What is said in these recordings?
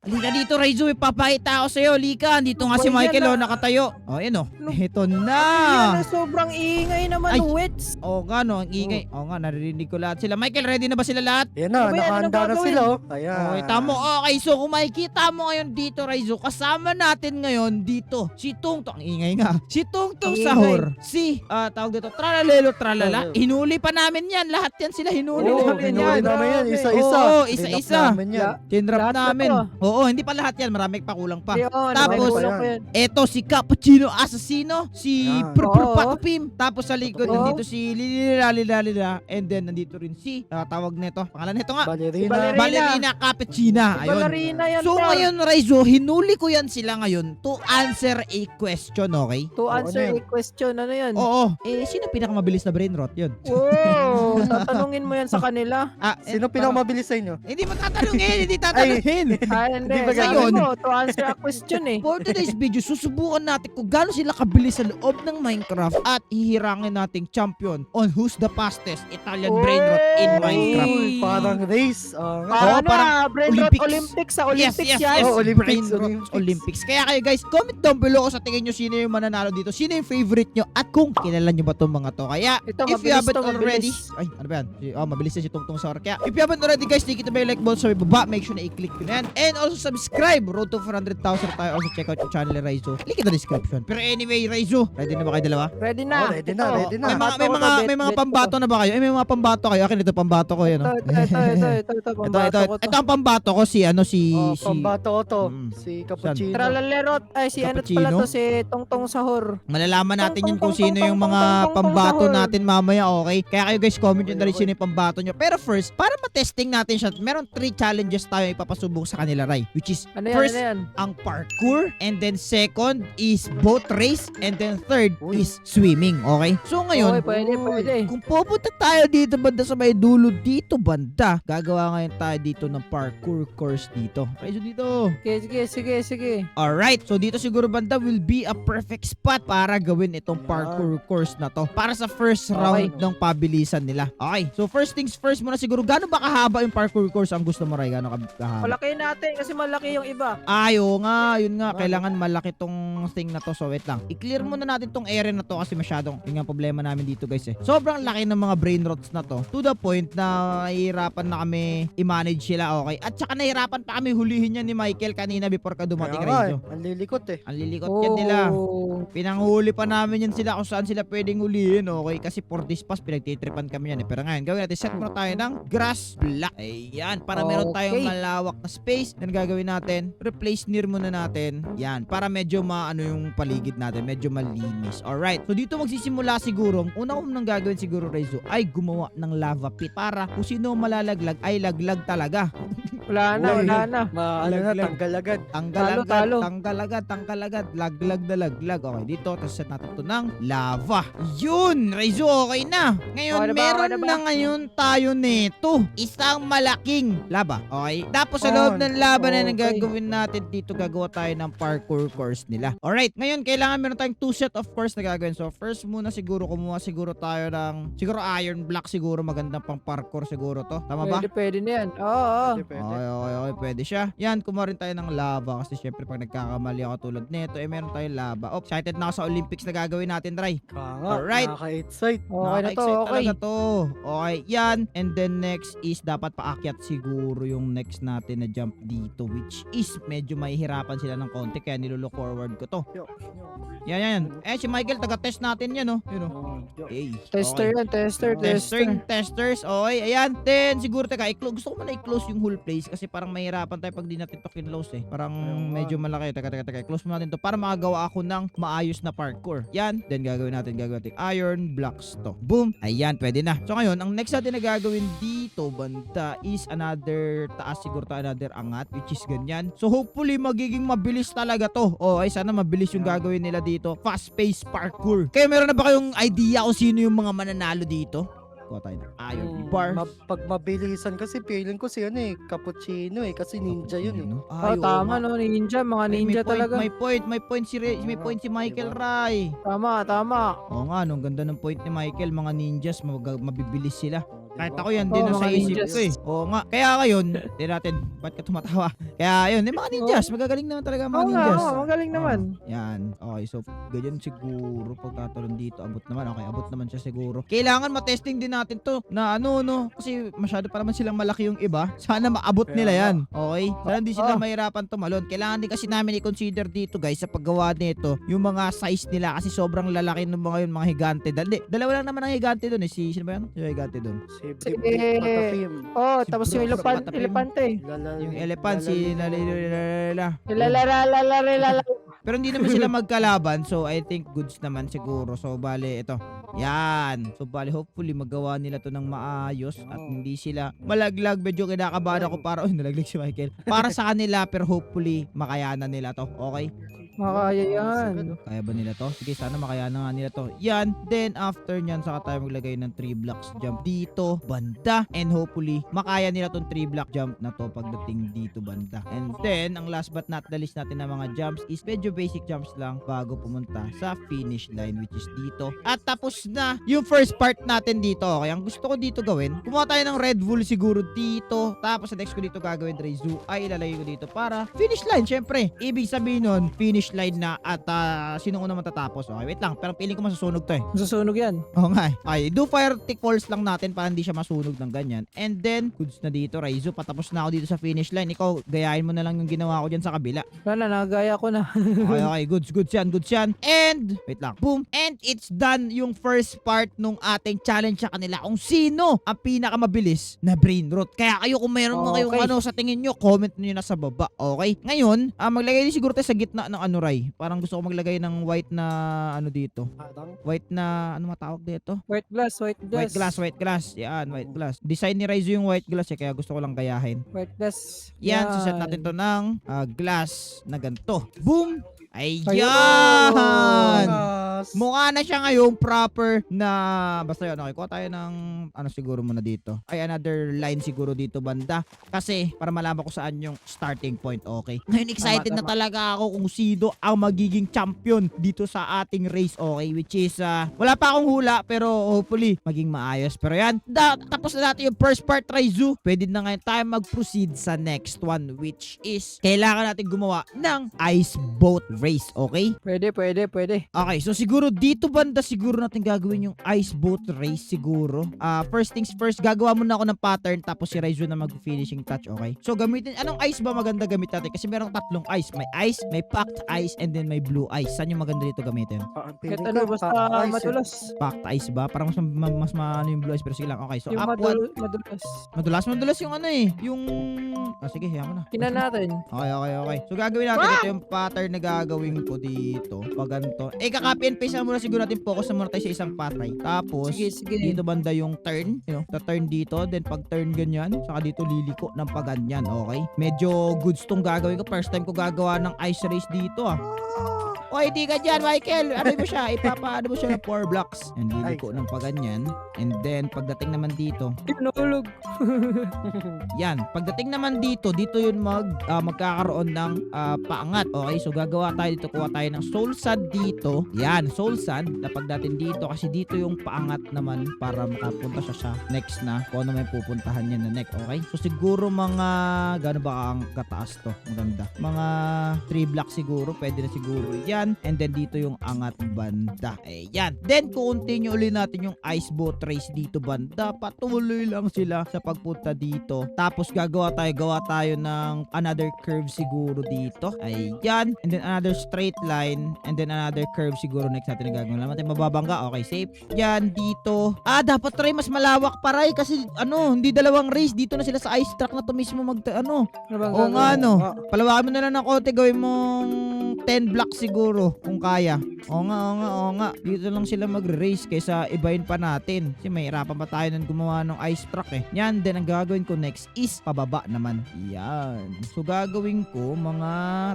Halika dito, Raizo. Ipapakita ako sa'yo. Halika. Dito nga si Boy, Michael, yan, oh, nakatayo. Oh, yan, oh. Ito na. Yan, sobrang ingay naman, Ay. Wets. Oo nga, no. Ang ingay. Oo nga, naririnig ko lahat sila. Michael, ready na ba sila lahat? Yan na, Ano ba yan? Ano nakahanda na gagawin? sila, oh. Ayan. Okay, tamo. Okay, so kung makikita mo ngayon dito, Raizo, kasama natin ngayon dito, si Tungtong, ang ingay nga, si Tungtong Ang Sahur, si, tawag dito, Tralalelo Tralala, Oo. hinuli pa namin yan, lahat yan sila hinuli Oo, namin hinuli yan. namin yan, Grabe. isa-isa. Oo, Dinap isa-isa. namin yan. Tinrap Lahat na namin. to. Oo, hindi pa lahat yan, marami pa kulang pa. Tapos, Tapos, yan. eto si Cappuccino Assassino, si Yan. Oo. Patupim, tapos sa likod Oo. nandito si Lililalila, and then nandito rin si, tawag nito, pangalan nito nga, Ballerina. Ballerina. Ballerina Cappuccina. Ayun. Ballerina yan, So tol. ngayon, Raizo, hinuli ko yan sila ngayon to answer a question, okay? To answer ano a question, ano yan? Oo. Sino pinakamabilis na brain rot? Yun. Wow, tatanungin mo yan sa kanila. Sino pinakamabilis sa inyo? Hindi mo tatanungin, hindi tatanungin. Hindi, Di ba sabi ganun? mo, to answer a question eh. For today's video, susubukan natin kung gaano sila kabilis sa loob ng Minecraft at ihirangin nating champion on who's the fastest Italian brain rot in Oy! Minecraft. Uy, parang race. nga. Para Oo, parang na, brain rot Olympics. Olympics sa Olympics yes, yan. yes. Oh, Olympics, Brain rot Olympics. Olympics. Kaya kayo guys, comment down below kung sa tingin nyo sino yung mananalo dito. Sino yung favorite nyo at kung kilala nyo ba itong mga to. Kaya, Ito, if you mabilis haven't to, already, mabilis. ay, ano ba yan? Mabilis na si Tungtong Sahur. Kaya, if you haven't already guys, click ito ba yung like button sa may baba. Make sure na i-click ko na yan. And also subscribe. Road to 400,000 tayo. Also check out yung channel ni Raizo. Link in the description. Pero anyway, Raizo, ready na ba kayo dalawa? Ready na. Oh, ready na, Ito. ready na. May mga pambato na ba kayo? May mga pambato kayo. Akin ito pambato ko yan. Ito, pambato ko to. Ito ang pambato ko si Oh, si pambato ko to. Mm. Si Cappuccino. Tralalerot, ay si ano pala Cappuccino? to, si Tongtong Sahur. Malalaman natin yun kung Tong, tong, sino tong, yung tong, mga tong, tong, pambato tong, natin mamaya, okay? Kaya kayo guys, comment nyo na rin Okay, sino yung pambato nyo. Pero first, para matesting natin siya, meron 3 challenges tayo ipapasubok sa kanila, Ray. Which is, Ano yan, first, ano yan? ang parkour, and then second is boat race, and then third Uy. is swimming, okay? So ngayon, Okay, pwede. kung pupunta tayo dito banda sa may dulo dito banda, gagawa ngayon tayo dito ng parkour course dito. Okay, so dito. Sige. Alright, so dito siguro banda will be a perfect spot para gawin itong Yeah. parkour course na to. Para sa first round ng pabilisan nila. Okay, so first things first muna siguro, gaano ba kahaba yung parkour course ang gusto mo, Ray? Gaano kahaba? Malaki natin kasi malaki yung iba. Ayo nga, yun nga, kailangan malaki tong thing na to. So wait lang, i-clear muna natin tong area na to kasi masyadong, yun nga ang problema namin dito guys eh. Sobrang laki ng mga brain rots na to to the point na nahihirapan na kami i-manage sila, okay? At saka nahihirapan pa kami hulihin yan ni Michael kanina before ka dumating, Kaya nga, Raizo. Ang lilikot eh. Ang lilikot yan nila. Pinanghuli pa namin yan sila kung saan sila pwedeng hulihin, okay? Kasi for this pass, pinagtitripan kami yan eh. Pero ngayon, gawin natin, set muna tayo ng grass block. Ayan, para meron tayong Okay. malawak na space. Then gagawin natin, replace near muna natin. Yan, para medyo maano yung paligid natin, medyo malinis. Alright, so dito magsisimula siguro, ang una ko munang gagawin siguro, Raizo, ay gumawa ng lava pit para kung sino malalaglag ay laglag talaga. Wala na, Uy. wala na. Ano na, Laglag. tanggal agad. Talo. Tanggal agad, laglag na laglag. Okay, dito, tapos set natin ito ng lava. Yun, Raizo, okay na. Ngayon, Okay na ba, meron okay na ba? na ngayon tayo nito. Isang malaking lava, okay? Tapos sa loob ng lava na Okay. gagawin natin dito, gagawa tayo ng parkour course nila. Alright, ngayon, kailangan meron tayong 2 set of course na gagawin. So, first muna siguro, kumuha siguro tayo ng, siguro iron block siguro, magandang pang parkour siguro to. Tama ba? Pwede na yan. Oo. Depende. Okay, pwede siya. Yan, kumuha rin tayo ng lava kasi syempre pag nagkakamali ako tulad nito, meron tayong lava. Oh, excited na ako sa Olympics na gagawin natin, Ray. Kaya nga, Alright. nakaka-excite. Okay na to, Nakaka-excite okay. talaga to. Okay, yan. And then next is dapat paakyat siguro yung next natin na jump dito, which is medyo mahihirapan sila ng konti kaya nilulook forward ko to. Yan. Si Michael, taga-test natin yan, oh. Yun, oh. Okay. Tester yan, tester. Testers. Okay, ayan. Then, siguro, gusto ko muna i-close yung whole place kasi parang mahirapan tayo pag di natin to kinlose eh. Parang medyo malaki. Teka. Close mo natin to para makagawa ako ng maayos na parkour. Yan. Then, gagawin natin iron blocks to. Boom. Ayan, pwede na. So, ngayon, ang next natin na gagawin dito, banda, is another taas siguro to, another angat, which is ganyan. So, hopefully, magiging mabilis talaga to. Okay, sana mabilis yung gagawin nila dito. Fast-paced parkour. Kaya meron na ba kayong idea kung sino yung mga mananalo dito? Kuha tayo ng iron bar. Pag mabilisan kasi, feeling ko si Cappuccino kasi ninja yun eh. Oh, tama no, ninja, mga ninja talaga. May point si Michael Ray. Tama. Oo nga, no, ganda ng point ni Michael, mga ninjas, mabibilis sila. Kahit Diba? ako yan din Oo, sa mga isip ninjas. ko eh. Oo nga. Kaya ngayon, di natin, ba't ka tumatawa? Kaya yun, yung mga ninjas, magagaling naman talaga ang mga Oo nga, ninjas. magaling naman. Yan. Okay, so ganyan siguro pagtatalon dito. Abot naman. Okay, abot naman siya siguro. Kailangan matesting din natin to na ano, no? Kasi masyado pa naman silang malaki yung iba. Sana maabot nila Kaya yan. Okay? Sana hindi sila Oo. mahirapan tumalon. Kailangan din kasi namin i-consider dito, guys, sa paggawa nito, yung mga size nila kasi sobrang lalaki ng mga yun, mga higante. Dalawa lang naman ang higante doon eh. Sino ba yan? Yung higante doon. Si Si- Big Patapim. Oh, Si tapos Bro- yung Patapim. elepante. Yung elephant, si Lalalala. Lalalala. Pero hindi naman sila magkalaban. So, I think goods naman siguro. So, bale, ito. Yan. So, bale, hopefully, magawa nila to ng maayos at hindi sila malaglag. Medyo kinakabahan ako para, nalaglag si Michael. Para sa kanila, pero hopefully, makayanan nila to. Okay? Makakaya yan. Kaya ba nila to? Sige, sana makayanan nga nila to. Yan. Then, after nyan, saka tayo maglagay ng 3 blocks jump dito, banda. And hopefully, makaya nila tong 3 block jump na to pagdating dito, banda. And then, ang last but not the least natin na mga jumps is medyo basic jumps lang bago pumunta sa finish line, which is dito. At tapos na yung first part natin dito. Okay, ang gusto ko dito gawin, kumuha tayo ng Red Bull siguro dito. Tapos, ang next ko dito gagawin, Reizu, ay ilalagay ko dito para finish line, syempre. Ibig sabihin nun, finish line na at sino ko naman tatapos. Okay, wait lang. Pero piling ko masusunog to eh. Masusunog yan. Oo nga eh. Okay, do fire tick falls lang natin para hindi siya masunog ng ganyan. And then, goods na dito, Raizu. Patapos na ako dito sa finish line. Ikaw, gayahin mo na lang yung ginawa ko dyan sa kabila. Wala, nagaya ko na. Okay, goods yan. And, wait lang. Boom. And it's done yung first part nung ating challenge sa kanila kung sino ang pinakamabilis na brain rot. Kaya kayo kung mayroon mo kayong Okay. ano sa tingin nyo, comment nyo na sa baba. Okay? Ngayon, maglagay din siguro tayo sa gitna ng ano, Ray. Parang gusto ko maglagay ng white na ano dito. Parang White na, ano matawag dito? White glass. White glass. Yan, white glass. Design ni Raizu yung white glass kaya gusto ko lang gayahin. White glass. Yan, suset natin to ng glass na ganito. Boom! Ayun! Yes. Mukha na siya ngayon proper na basta yun. Okay, kuha tayo ng ano siguro muna dito. Ay, another line siguro dito banda. Kasi para malaman ko saan yung starting point. Okay. Ngayon excited na talaga ako kung sino ang magiging champion dito sa ating race. Okay, which is wala pa akong hula pero hopefully maging maayos. Pero yan, tapos na natin yung first part, Raizu. Pwede na ngayon tayo mag-proceed sa next one, which is kailangan natin gumawa ng ice boat race. Okay? Pwede. Okay, so siguro dito banda siguro natin gagawin yung ice boat race siguro. First things first, gagawa muna ako ng pattern tapos si Raizu na mag-finishing touch, okay? So gamitin, anong ice ba maganda gamit natin? Kasi merong tatlong ice. May ice, may packed ice, and then may blue ice. Saan yung maganda dito gamitin? Kahit ano, basta madulas. Packed ice ba? Parang mas ano yung blue ice pero sige lang. Okay, so Yung up one. madulas. Madulas yung ano eh. Yung... sige, hiya mo na. Tingnan natin. Okay. So gagawin natin ito yung pattern na gagawin ko dito. Pag ganito. Kaka-copy and paste na muna siguro natin, focus na muna tayo sa isang pattern. Tapos, Sige. dito banda yung turn. You know, turn dito. Then pag turn ganyan, saka dito liliko ng paganyan. Okay? Medyo goods tong gagawin ko. First time ko gagawa ng ice race dito Oy, di ka dyan, Michael. Ano mo siya? Ipapaano mo siya ng 4 blocks. And liliko ng paganyan. And then, pagdating naman dito, Tinulog. yan. Pagdating naman dito yun magkakaroon ng paangat. Okay, so gagawa tayo dito. Kuha tayo ng soul sand dito. Yan, soul sand. Lapag natin dito kasi dito yung paangat naman para makapunta siya sa next na kung ano may pupuntahan niya na next. Okay, so siguro mga gano'n ba ang kataas to? Maganda. Mga 3 blocks siguro. Pwede na siguro yan. And then dito yung angat banda. Yan. Then continue ulit natin yung ice boat race dito banda. Patuloy lang sila sa pagpunta dito. Tapos gawa tayo ng another curve siguro dito. Ayan. And then another straight line. And then another curve siguro next natin na gagawin. Alam natin mababangga. Okay, safe. Yan, dito. Dapat try mas malawak pa ray kasi hindi dalawang race. Dito na sila sa ice track na to mismo Ano bang Oo nga gagawin? palawakan mo na lang ng konti. Gawin mong 10 blocks siguro kung kaya. Oo nga. Dito lang sila magre-race kaysa ibahin pa natin. Kasi may hirapan pa tayo nang gumawa ng ice track Yan, then ang gagawin ko next is pababa naman. Yan. So gagawin ko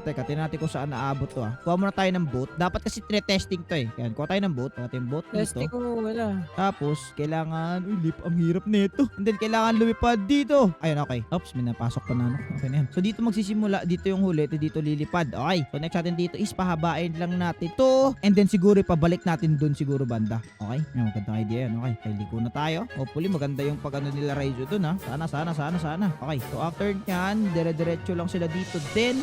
teka, tinati ko saan naabot to Kuha muna tayo ng boat. Dapat kasi tinetesting to Yan, kuha tayo ng boat. Kuha tayo ng boat Testing dito. ko wala. Tapos, kailangan, ang hirap nito. And then, kailangan lumipad dito. Ayun, okay. Oops, may napasok pa na Okay na yan. So, dito magsisimula. Dito yung huli. Dito lilipad. Okay. So, next natin dito is pahabain lang natin to. And then siguro ipabalik natin dun siguro banda. Okay? Yan, magandang idea yan. Okay, liko na tayo. Hopefully maganda yung pag-ano nila Raizo dun ha. Sana. Okay, so after nyan, dire-diretso lang sila dito. Then,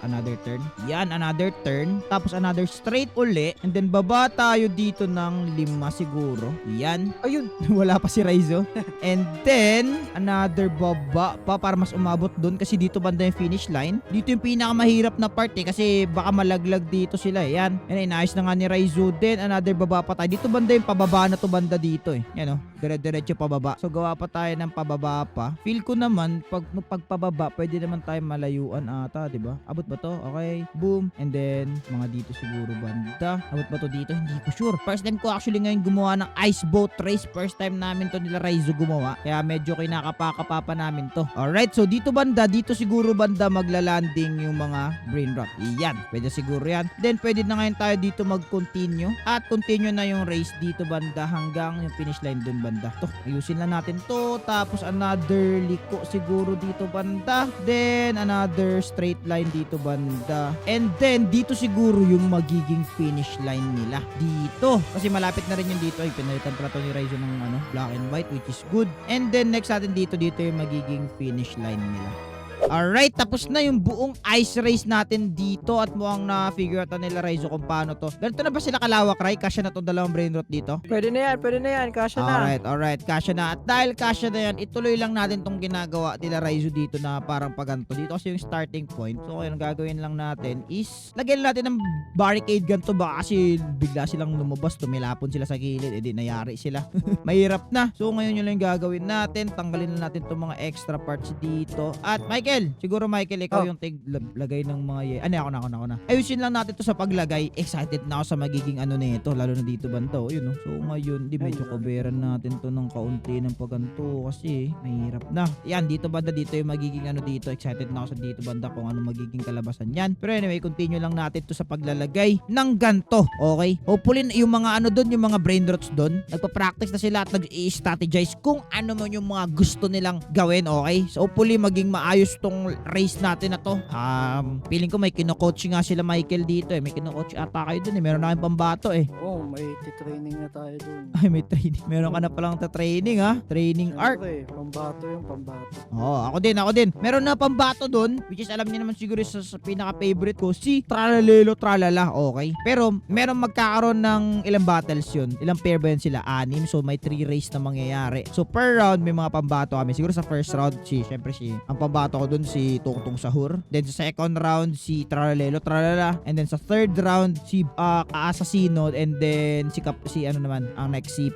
another turn. Yan, another turn. Tapos another straight uli. And then baba tayo dito ng 5 siguro. Yan. Ayun. Wala pa si Raizo. And then, another baba pa para mas umabot dun kasi dito banda yung finish line. Dito yung pinakamahirap na part kasi baka malaglag dito sila eh. Yan. Yan, inaayos na nga ni Raizo. Then, another baba pa tayo. Dito banda yung pababa na to banda dito eh. Yan o. Dire-diretso pababa. So, gawa pa tayo ng pababa pa. Feel ko naman, pag pababa, pwede naman tayo malayuan ata, diba? Abot ba to? Okay. Boom. And then, mga dito siguro banda. Abot ba to dito? Hindi ko sure. First time ko actually ngayon gumawa ng ice boat race. First time namin to nila Raizo gumawa. Kaya medyo kinakapapa namin to. Alright, so dito banda, dito siguro banda maglalanding yung mga brain rot. Iyan, pwede siguro yan. Then pwede na ngayon tayo dito mag-continue. At continue na yung race dito banda hanggang yung finish line dun banda. To, ayusin lang natin to. Tapos another liko siguro dito banda. Then another straight line dito banda. And then dito siguro yung magiging finish line nila. Dito. Kasi malapit na rin yung dito. Ay, pinalitan pala to ni Raizo ng black and white, which is good. And then next natin dito yung magiging finish line nila. Alright, tapos na yung buong ice race natin dito at mukhang na-figure out na nila Raizo kung paano to. Ganito na ba sila kalawak, Rai? Kasya na to dalawang brain rot dito? Pwede na yan. Kasya na. Alright, kasya na. At dahil kasya na yan, ituloy lang natin tong ginagawa nila Raizo dito na parang paganto. Dito kasi yung starting point. So, ngayon, gagawin lang natin is lagyan natin ng barricade ganito ba kasi bigla silang lumabas, tumilapon sila sa gilid, edi nayari sila. Mahirap na. So, ngayon yun lang yung gagawin natin. Tanggalin na natin tong mga extra parts dito. At Michael, siguro Michael, ikaw yung lagay ng mga ako na. Ayusin lang natin to sa paglagay. Excited na ako sa magiging nito, lalo na dito banda. Yun, no? So ngayon, di medyo coveran natin to ng kaunti ng paganto kasi mahirap na. Yan, dito banda, dito yung magiging dito. Excited na ako sa dito banda kung ano magiging kalabasan yan. Pero anyway, continue lang natin to sa paglalagay ng ganto. Okay? Hopefully, yung mga doon, yung mga brain rots doon, nagpa-practice na sila at nag-i-strategize kung ano man yung mga gusto nilang gawin. Okay? So hopefully, maging maayos tong race natin na to. Feeling ko may kino-coach nga sila Michael dito eh. May kino-coach ata kayo dun eh. Meron na kayong pambato eh. Oh, may training na tayo dun. Ay, may training. Meron ka na palang training ha. Training arc. Siyempre, pambato. Ako din. Meron na pambato dun. Which is alam niyo naman siguro sa pinaka-favorite ko, si Tralalelo Tralala. Okay. Pero meron magkakaroon ng ilang battles yun. Ilang pair ba yun sila? 6. So may 3 race na mangyayari. So per round may mga pambato kami. Siguro sa first round syempre ang pambato ko dun si Tungtung Sahur. Then sa second round si Tralalelo Tralala. And then sa third round si Kaasasino. And then si ano naman ang next si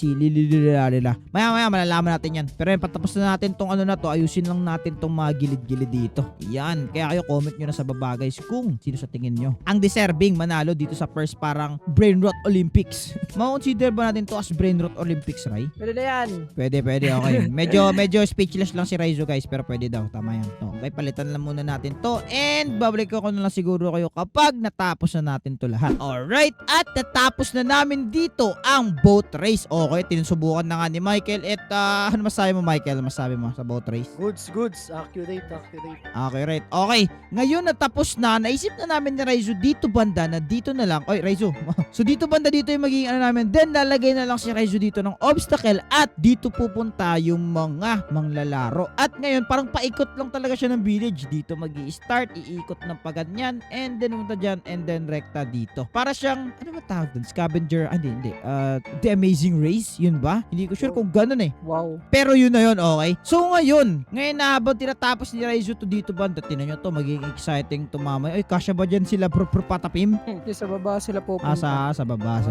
Lililalila. Maya malalaman natin yan. Pero yun, patapos na natin tong na to, ayusin lang natin tong mga gilid-gilid dito. Yan. Kaya kayo comment nyo na sa baba guys kung sino sa tingin nyo ang deserving manalo dito sa first parang Brain Rot Olympics. Ma-consider ba natin to as Brain Rot Olympics, Rai? Pwede na yan. Pwede. Okay. Medyo speechless lang si Raizo guys, pero pwede daw. Tama yan. Okay, palitan lang muna natin to. And babalik ko na lang siguro kayo kapag natapos na natin to lahat. Alright. At natapos na namin dito ang boat race. Okay, tinusubukan na nga ni Michael. At ano masabi mo Michael? Masabi mo sa boat race? Goods. Accurate. Okay, right. Okay. Ngayon natapos na. Naisip na namin ni Raizo dito banda na dito na lang. Oy, Raizo. So dito banda dito yung magiging namin. Then lalagay na lang si Raizo dito ng obstacle at dito pupunta yung mga manglalaro. At ngayon parang paikot lang talaga siya ng village. Dito magi-start, iikot ng paganyan and then pumunta dyan and then rekta dito. Para siyang, ano ba tawag dun? Scavenger, hindi. The Amazing Race, yun ba? Hindi ko sure kung ganun eh. Wow. Pero yun na yun, okay? So ngayon na habang tinatapos ni Raizo to dito banda, tinan nyo to, magiging exciting to mamaya. Ay, kasya ba dyan sila bro patapim? Hindi, sa baba sila pupunta. Sa baba.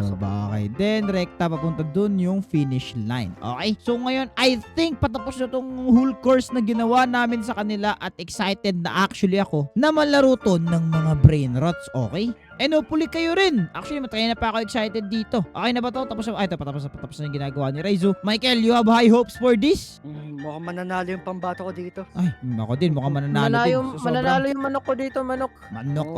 Okay. Then, rekta papunta dun yung finish line. Okay? So ngayon, I think patapos na tong whole course na ginawa namin sa kanila at excited na actually ako na malaro to ng mga brain rots. Okay? And hopefully kayo rin. Actually, matagal na pa ako excited dito. Okay na ba to? Tapos na yung ginagawa ni Raizo. Michael, you have high hopes for this? Mukhang mananalo yung pambato ko dito. Ay, ako din. Mukhang mananalo din. Mananalo yung manok ko dito, manok.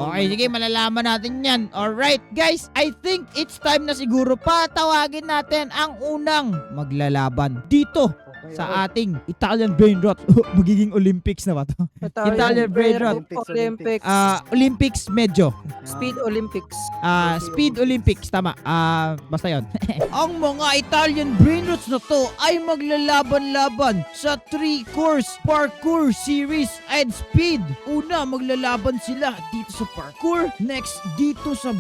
Okay, sige, malalaman natin yan. Alright, guys, I think it's time na siguro patawagin natin ang unang maglalaban dito sa ating Italian brain rot. Magiging Olympics na ba to? Italian brain rot. Olympics. Olympics medyo. Speed Olympics. Speed Olympics, tama. Basta yon. Ang mga Italian brain rots na to ay maglalaban-laban sa 3-course parkour series and speed. Una, maglalaban sila dito sa parkour. Next, dito sa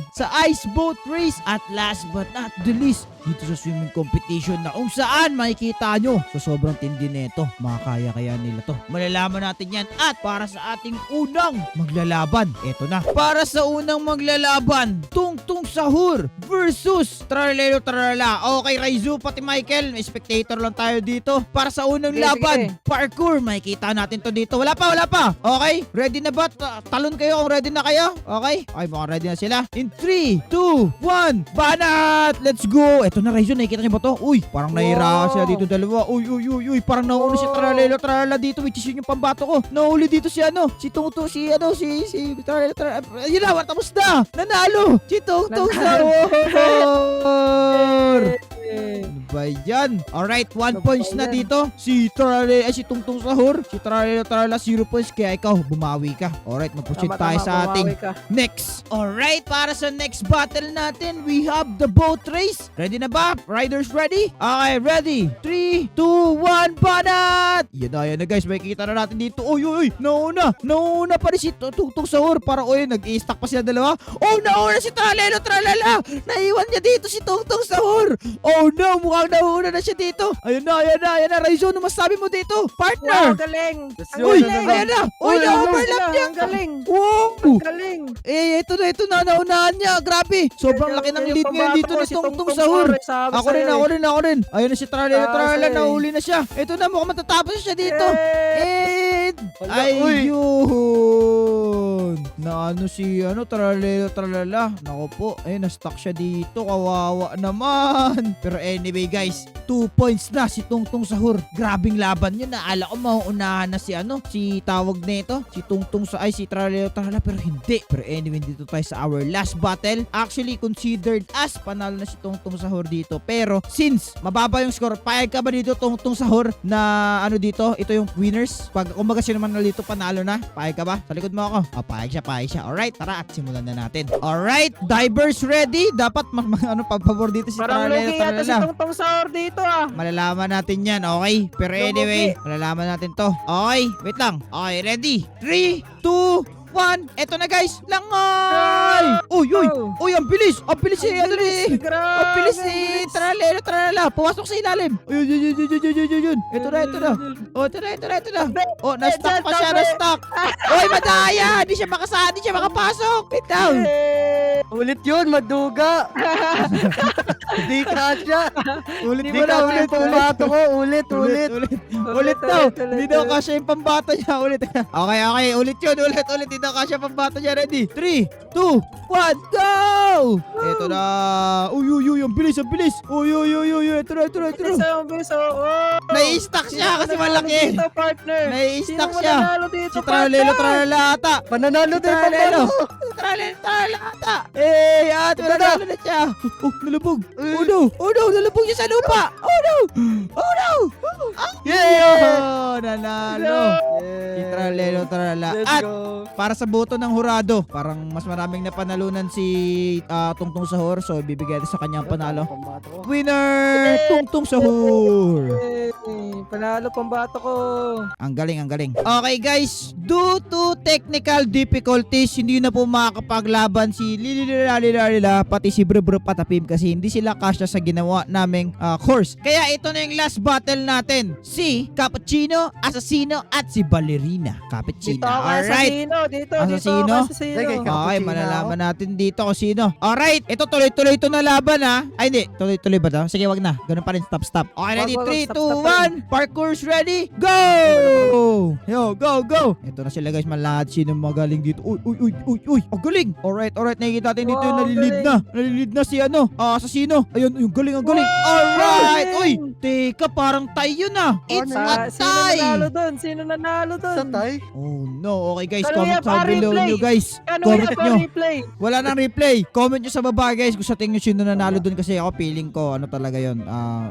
ice boat race. At last but not the least, dito sa swimming competition na kung saan makikita nyo sa sobrang tindi nito. Makakaya nila to. Malalaman natin yan. At para sa ating unang maglalaban, eto na. Para sa unang maglalaban, Tungtung Sahur versus Tralelo Tralala. Okay, Raizu, pati Michael, may spectator lang tayo dito. Para sa unang Sige, laban, sige. parkour, makikita natin to dito. Wala pa. Okay, ready na ba? Talon kayo kung ready na kayo. Okay, mukhang ready na sila. In 3, 2, 1, banat! Let's go! Eto na, Raizu, nakikita niyo ba to? Uy, parang nahira sila dito dalawa. Uy, parang nauuna si Tralelo Tralala dito, which is yun yung pambato ko. Nahuli dito si Tungtung, si Tralelo Tralala. Ayun na, tapos na! Nanalo! Si Tungtung Sahur! Ano ba yan? Alright, 1 points na dito. Si Tungtung Sahur. Si Tralelo Tralala, 0 points. Kaya ikaw, bumawi ka. Alright, mag-proceed tayo sa ating next. Alright, para sa next battle natin, we have the boat race. Ready na ba? Riders ready? Okay, ready. 3, 2, 1, banat! Yan na guys, makikita na natin dito. Uy, nauna pa rin si Tungtung Sahur. Parang nag-i-stack pa sila dalawa. Nauna si Tralelo Tralala. Naiwan niya dito si Tungtung Sahur. Oh no, mukhang nauna na siya dito. Ayan na. Raizo, ano masabi mo dito? Wow, Partner! galing. Uy, Ang galing. ayan na. Uy, na-overlap niya. Ang galing. Wow! Ang galing. Ito na, naunahan niya. Grabe. Sobrang laki ng lead ngayon dito ni Tungtung Sahur. Ako rin. Ayun na si Tralelo Tralala, nahuli na siya. Ito na, mukhang matatapos siya dito. And ayun. Naano si Tralelo Tralala. Nako po, na-stuck siya dito. Kawawa naman. Pero anyway guys, 2 points na si Tungtung Sahur. Grabing laban yun. Naala ko mauunahan na si tawag nito, si Tralelo Tralala, pero hindi. Pero anyway, dito tayo sa our last battle. Actually, considered as panalo na si Tungtung Sahur dito. Pero since mababa yung score, payag ka ba dito Tungtung Sahur na dito? Ito yung winners. Pag kumbaga sino man dito panalo na, payag ka ba? Sa likod mo ako. Payag siya. Alright, tara at simulan na natin. Alright, divers ready. Dapat pagpabor dito si Parang Tralelo lugi yata si Tralala. Tungtung Sahur dito Malalaman natin yan, okay? Pero anyway, malalaman natin to. Okay, wait lang. Okay, ready? 3, 2, 1. Eto na guys. Langay! Uy, ang bilis. Ang bilis si Grabe. Ang bilis si Tralelo Tralala. Pumasok sa ilalim. Ayun. Ito na. Ito na. Na-stuck pa siya. Uy, madaya. Di siya makapasok. Wait down. Ulit yun, maduga. Hindi kasya. Ulit Hindi kasya yung pambato ko. Ulit. Ulit daw. Hindi daw kasya yung pambato niya. Ulit. Okay. Ulit yun. Ulit. Hindi daw kasya pambato niya. Ready? 3, 2, 1, go! Ito na. Uy. Ang bilis. Uy. Ito na. Biso. Nai-stuck siya kasi malaki. Dito, partner. Nai-stuck Sino siya. mananalo dito, Si Tralelo Tralala ata. Pananalo din yung Tralelo. pambato. Tralelo Tralala ata. Nanalo na siya. Nalubog. Oh no. Nalubog siya sa lupa. Oh no. Nanalo. Si Tralelo Tralala. Let's At go. para sa boto ng hurado, parang mas maraming napanalunan si Tungtung Sahur. So, bibigay sa kanyang panalo. Pambato ko. Winner! Tungtung Sahur! Panalo pambato ko. Ang galing. Okay guys, due to technical difficulties, hindi na po makakapaglaban si Lilililililila pati si Brubro Patapim kasi hindi sila kasya sa ginawa naming course. Kaya ito na yung last battle natin. Si Cappuccino, Assassino at si Ballerina. Cappuccino. Dito ako Alright. Dito Assassino? ako assassino. Sige, Okay, Cappuccino malalaman natin dito kung sino. Alright, ito tuloy-tuloy ito na laban ha. Ay hindi, tuloy-tuloy ba to? Sige, wag na. Ganun pa rin, stop. Okay, ready? Wag, 3, stop, 2, 1. Parkour's ready. Go! Yo, go! Ito na sila guys, malahad sino magaling dito. Uy. Ang galing. Alright, nakikita natin dito yung Wow, nalilid na si asasino. Ayun, yung galing, ang galing. Alright, uy, teka, parang tie yun ah. It's a Sino tie. nanalo doon? Sino nanalo doon? Sa tay? Oh no, okay guys, Ano comment yan, sa pa below replay? nyo guys. Ano Comment yan pa nyo. replay? Wala nang replay. Comment nyo sa baba guys kung sa tingin nyo sino nanalo dun kasi ako feeling ko ano talaga yun.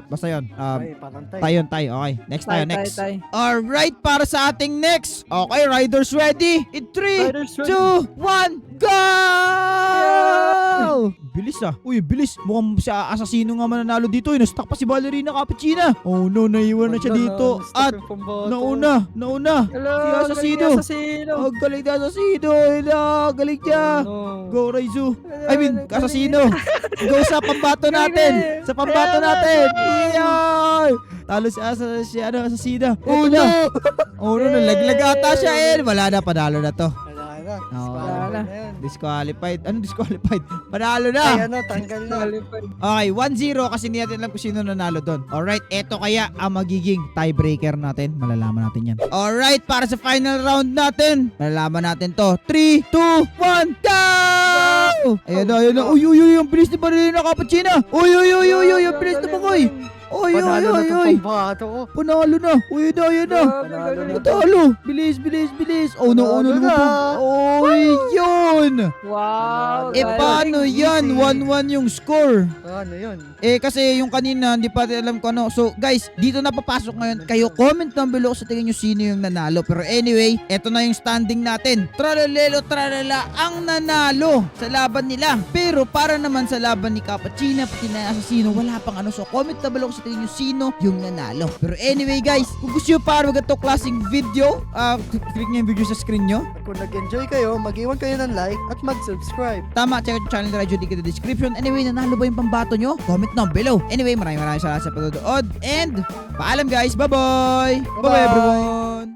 Basta yun. Ay, parang tay. Tayo. Okay. Next tayo, next. Tay. Alright, para sa ating next. Okay, riders ready? In 3, Riders ready. 2, 1, go! Bilis ah. Uy, bilis. Mukhang si asasino nga mananalo dito. Nastuck pa si Ballerina Cappuccina. Oh no, naiwan na siya dito. At nauna. Hello, Si galing Asasino. Asasino. Oh, galing na asasino. Hala, galing niya. No. Go, Raizu. I mean, Galing. asasino. Go sa pambato natin. Sa pambato Ayan, natin. ayan. Iyan. Talo si asasina. Oh no. Oh no, nalaglag ata siya eh. Wala na, panalo na to. Wala na. Oo. Wala na. yan. Disqualified. Anong disqualified? Panalo Ay, na. ano, tanggal na. Okay, 1-0 kasi hindi natin alam kung sino nanalo doon. Alright, eto kaya ang magiging tiebreaker natin. Malalaman natin yan. Alright, para sa final round natin, malalaman natin to. 3, 2, 1, go! Ayan na. Uy, ang bilis ni Ballerina Cappuccina. Uy, ang bilis na bagoy. Uy. Panalo na itong pambato ko. Panalo na. Uy, ayan na. Panalo na. Natalo. Bilis. Oh, no, Panalo na. Uy, yun. Wow. Eh, paano yan? 1-1 yung score. Ano yun? Eh kasi yung kanina hindi pa natin alam kung ano. So guys, dito na papasok ngayon. Kayo comment down below sa tingin nyo sino yung nanalo. Pero anyway, eto na yung standing natin. Tralalelo tralala ang nanalo sa laban nila. Pero para naman sa laban ni Cappuccina pati na asasino, wala pang ano. So comment down below sa tingin nyo sino yung nanalo. Pero anyway guys, kung gusto nyo para magandang klaseng video, click nyo yung video sa screen nyo. Kung nag-enjoy kayo, mag-iwan kayo ng like at mag-subscribe. Tama, check out yung channel ni Radyo Link in the description. Anyway, nanalo ba yung pambato nyo? Comment down below. Anyway, maraming salamat sa panonood. And, paalam guys. Bye-bye. Bye-bye everyone.